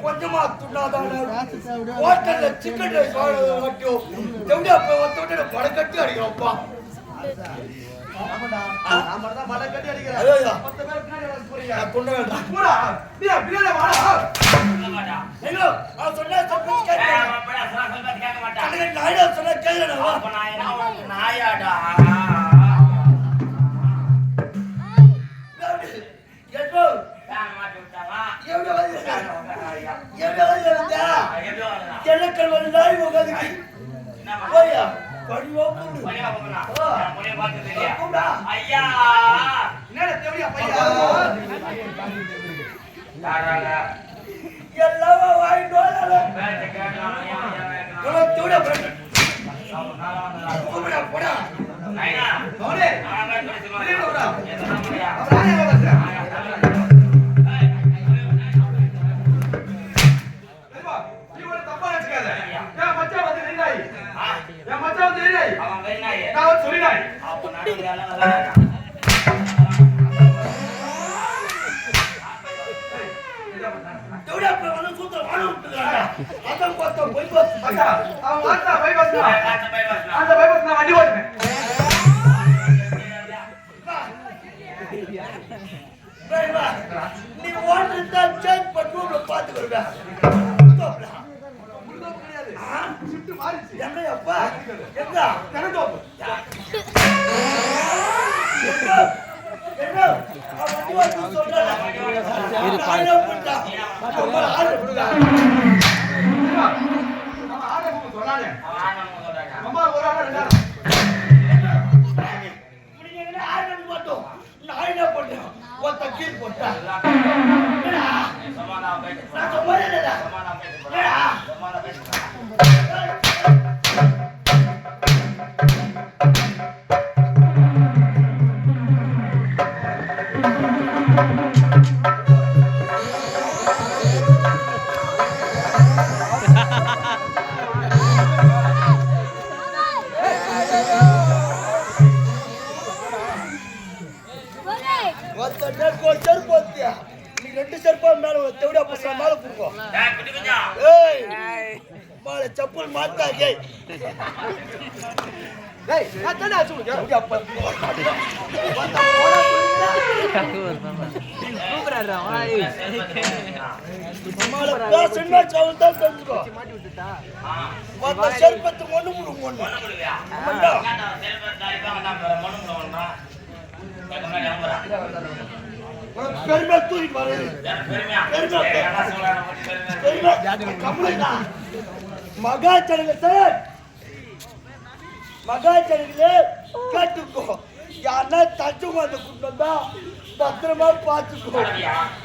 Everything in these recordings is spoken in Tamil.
கொஞ்சமா துண்ணாதான் ஹோட்டல்ல சிக்கன் ரைஸ் படக்கட்டி அடிக்கிறோம்ப்பா மடக்கட்டி அடிக்கிறேன் கிழக்கல் வந்து நாய் உட்காந்து போயா படிவோ ஐயா எல்லாம் வாங்கிட்டு போடா நீ ஓடுறதா சேஞ்ச் பண்ணி பாத்துக்கிறா அப்பா எங்க चप्पल मारता है மகாச்சரிகளே கேட்டுக்கோ யாருன்னா தச்சு வந்து கூட்டா பத்திரமா பார்த்துக்கோ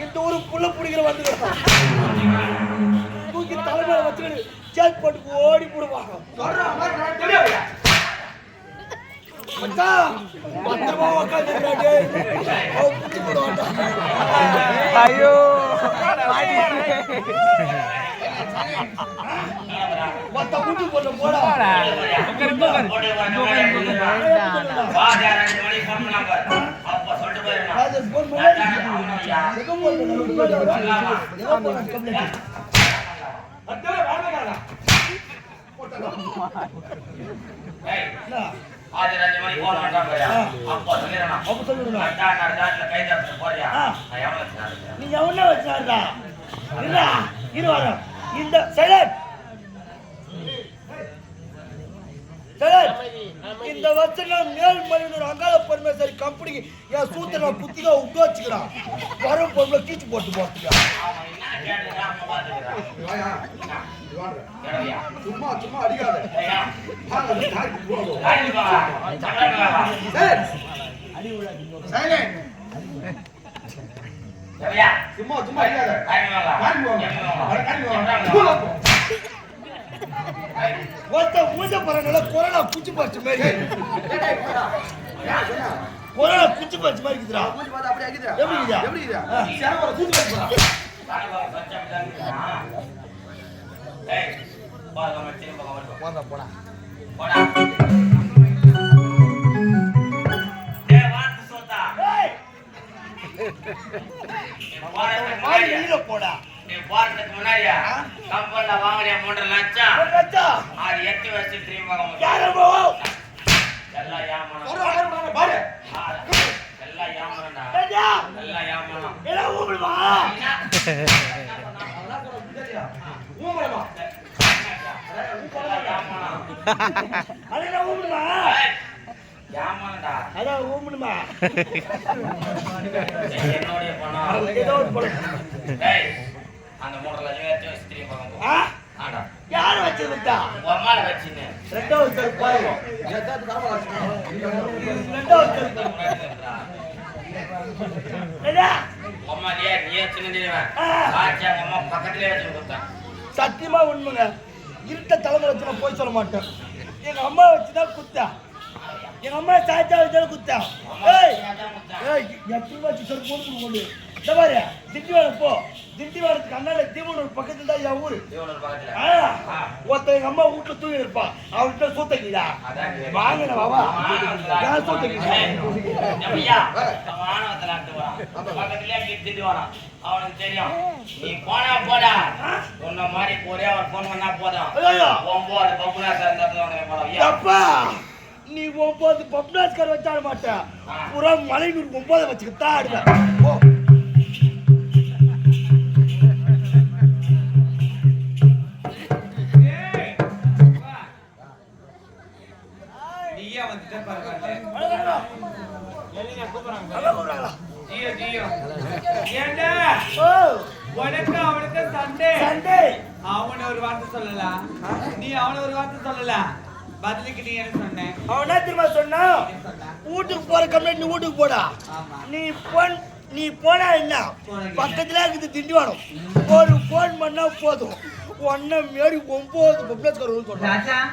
இந்த ஒரு புள்ள பிடிக்கிற வந்து தூக்கி தலைமையில வச்சுக்கிட்டு சேக் போட்டு ஓடி போடுவாங்க பத்திரமா உட்காந்து ஐயோ மொத்த கூட்டு போட்டு போடா நீ எவன வச்சாருடா இருவாரம் இந்த சைலண்ட் இந்த வருஷம் மேல் மனிதர் அங்காள பரமேஸ்வரி கம்பெனிக்கு என் சூத்திர புத்திக விட்டு வச்சுக்கிறான் வரும் பொருளை கீச்சு போட்டு போட்டுக்கிறான் சும்மா சும்மா அடிக்காத சும்மா சும்மா பூஜை பரங்கள கொரோனா குச்சி பறிச்ச மாதிரி கொரோனா குச்சி பறிச்ச மாதிரி இருக்குதுடா. எப்படி போடா போறதுக்கு முன்னாடியா கம்பெனில வாங்குறியா 3 லட்சம் அது 8 வருஷம் திரும்ப எல்லாம் ஏமானம் எல்லாம் ஏமானம்டா எல்லாம் ஏமானம் ஏமானம்டா அதான் ஊம்பணுமா என்னோட பணம் அந்த 3 லட்சம் எடுத்து வச்சு திரும்ப யாரு வச்சிருந்தா அம்மால வச்சினே ரெண்டாவது பாருங்க அம்மா நீ சின்னதிலவன் ஆச்சா அம்மா பக்கத்துலயே வச்சு கொடுத்தான். சத்தியமா உண்மைங்க. இருட்ட தலைமை வச்சு நான் போய் சொல்ல மாட்டேன். எங்க அம்மா வச்சுதான் குத்தா. எங்க அம்மா சாச்சா வச்சாலும் குத்தா. ஏய் ஏய் எட்டு வச்சு சொல்லி போட்டு கொண்டு இந்த மாதிரி திண்டிவனம் போ. திண்டிவனத்துக்கு அண்ணால தீவனூர் பக்கத்துல தான் என் ஊரு. ஒருத்த எங்க அம்மா வீட்டுல தூங்கி இருப்பா. அவன்கிட்ட சூத்தக்கிடா வாங்கின வாவா யார் சூத்தக்கிடா அவனுக்கு தெரியும். நீ போனா போடா உன்ன மாதிரி ஒரே ஒரு போன் பண்ணா போதும். 9 பப்புனாஸ்கர் நீ 9 பப்புனாஸ்கர் வச்சாட மாட்டேன். புறா மலைநூர் 9 வச்சுக்கிட்டா ஆடுவேன். அவன ஒரு வார்த்தை சொல்லலாம், நீ அவன ஒரு வார்த்தை சொல்லலாம். பதிலுக்கு நீ என்ன சொன்ன? அவன் என்ன தெரியுமா சொன்னா, வீட்டுக்கு போற கம்ப்ளைண்ட் நீ வீட்டுக்கு போடா. நீ போனா என்ன பக்கத்துல இருக்குது திண்டிவனம். ஒரு போன் பண்ணா போதும் ஒன்ன மேடி 9 பப்ளிக் சொல்றேன்.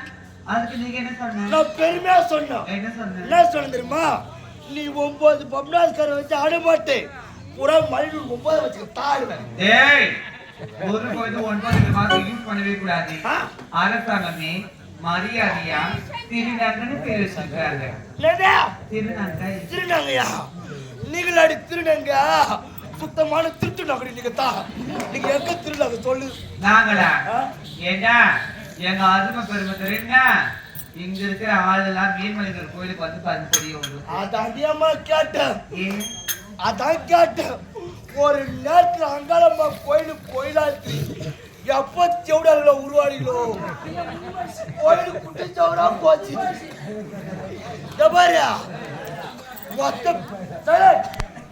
அதுக்கு நீங்க என்ன சொன்ன? நான் பெருமையா சொன்னேன். என்ன சொன்ன தெரியுமா, நீ 9 பப்ளிக் வச்சு ஆடமாட்டே புறா மலைநூர் 9 வச்சு தாடுவேன். ஒரு போது 9 மாசம் யூஸ் பண்ணவே கூடாது. அரசாங்கமே மரியாதையா திருநங்கைன்னு பேர் வச்சிருக்காங்க. திருநங்கையா? நீங்களாடி திருநங்க சுத்தமான திருட்டுநங்கடி. நீங்க தான் நீங்க எங்க திருநங்க சொல்லு. நாங்களா ஏண்டா எங்க அருமை பெருமை தெரியுங்க. இங்க இருக்கிற ஆளெல்லாம் மீன்மலைகள் கோயிலுக்கு வந்து பார்த்து தெரியும். அதான் அதிகமா கேட்டேன். அதான் கேட்டேன். ஒரு நேரத்துல அங்காளம்மா கோயிலாச்சு எப்ப செவிடால உருவாடிகளோ கோயிலு குட்டி செவிடா போச்சு. பாரு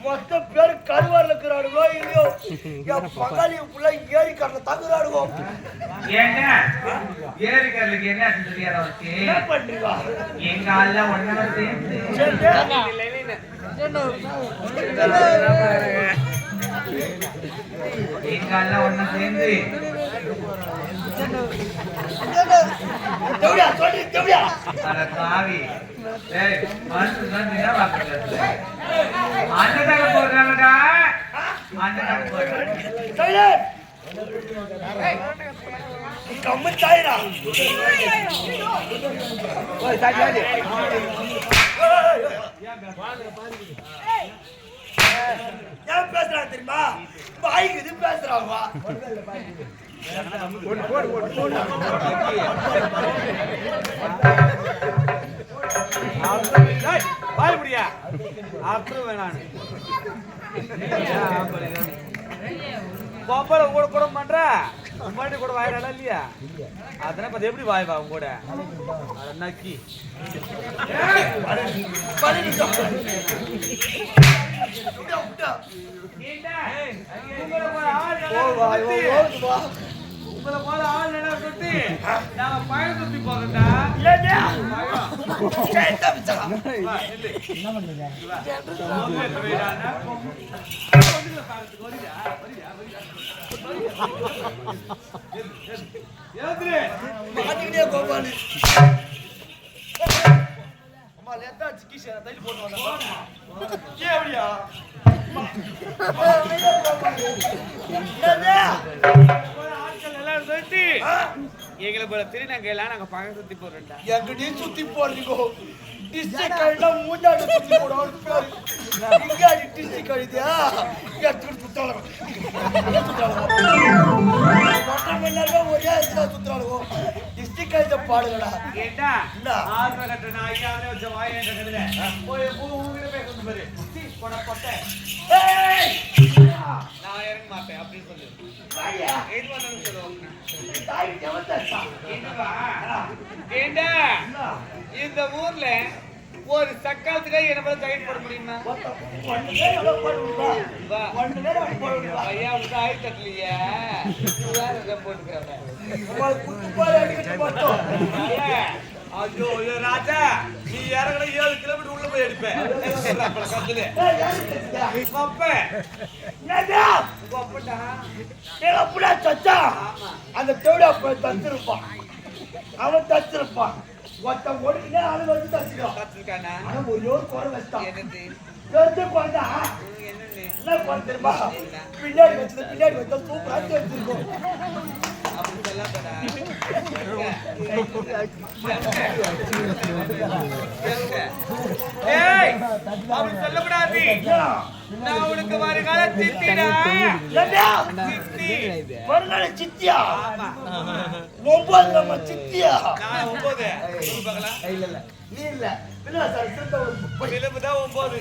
மொத்த பேரு கருவாரில் இருக்கிறாடுவோ இல்லையோ என் பங்காளி புள்ள ஏரி கடல தங்குறாடுவோ. ஏரி கடலுக்கு என்ன தெரியாத என்ன பண்றீங்க? எங்க ஆள்ல ஒன்னா சேர்ந்து எங்கெல்லாம் ஒண்ணு சேர்ந்து காவி அண்ணதாக போடுறாங்கடா. அண்ணதாக போடுறாங்க கம்மத்தாயிரா ஏன் பேசுறாங்க தெரியுமா? வாய்க்கு இது பேசுறாங்க. வாய் முடியா அப்புறம் வேணான்னு பொம்பளை கூட கூட பண்ற முன்னாடி கூட வாயிடா இல்லையா? அதெல்லாம் பார்த்து எப்படி வாய்வா அவங்க கூட நக்கி உங்களை போல ஆள் என்ன சுத்தி நாங்க பயணம் சுத்தி போறோம்டா. இல்லையா? பயம். கேட்டா விச்சா. வா, நில்லு. என்ன பண்ணுங்க வா. வந்து எடுத்து வைடான்னா. வந்துல பாருங்க, வரியா, வரியா, வரியா. ஏந்திரு. மாட்டிக்கிட்டே கோபாலு. அம்மா லேட்டா சிக்கிஷ் தைல போட்டு வந்தா. ஏன் அப்படியா? போல ஆட்கள் எல்லாம் சுத்தி எங்களை போல திருநங்கையெல்லாம் நாங்க பயணம் சுத்தி போறோம்டா. எங்கடையும் சுத்தி போறீங்க. டிஸ்ட்ரிக்ட் கழிட்டா மூஞ்சாடு சுத்தி போடுவாரு பேரு. இங்க டிஸ்ட்ரிக்ட் கழிதியா? எடுத்துட்டு சுத்தாளம். ஒரே சுத்தாளுவோம். டிஸ்ட்ரிக்ட் கழித பாடுங்கடா. ஏண்டா என்ன? ஆர்வ கட்டணா ஐயாவே வச்ச வாயேன்ற கழுதை போய் ஊங்கிட்ட போய் கொண்டு போரு போட போட்ட ஏய்! நான் இறங்க மாட்டேன் அப்படின்னு சொல்லு. வாயா. எது வந்தாலும் சொல்லுவாங்க. தாய் ஜெவந்தா. என்னவா? ஏண்டா இந்த ஊர்ல ஒரு சக்காலத்துக்காக என்ன போல கைட் போட முடியுமா? வா. ஐயா உங்க ஆய் தட்டலையே வேற எதை போட்டுக்கிறவன். ஐயோ ஐயோ ராஜா நீ இறங்கல 7 கிலோமீட்டர் உள்ள போய் எடுப்பேன் கத்துல பப்ப பப்படா அந்த தேவடா போய் தச்சிருப்பான். அவன் தச்சிருப்பான். ஒருத்தன் ஒடுக்கினே ஆளு வந்து தச்சிருக்கான். கத்துக்கானா ஆனா ஒரே ஒரு குறை வச்சான். என்னது தெரிஞ்சு குறைந்தா என்னன்னு என்ன குறை தெரியுமா? பின்னாடி வச்சா சூப்பரா தெரிஞ்சிருக்கும். அப்படி சொல்லாதடா ஏய் அப்படி சொல்லக்கூடாது. நான் உனக்கு வருகால சித்திடா சித்தி மறுநாள் சித்தியா? ஆமா 9 நம்ம சித்தியா? நான் 9 பார்க்கலாம் நீ இல்ல பின்ன சார் சித்த ஒரு விளம்பு தான் 9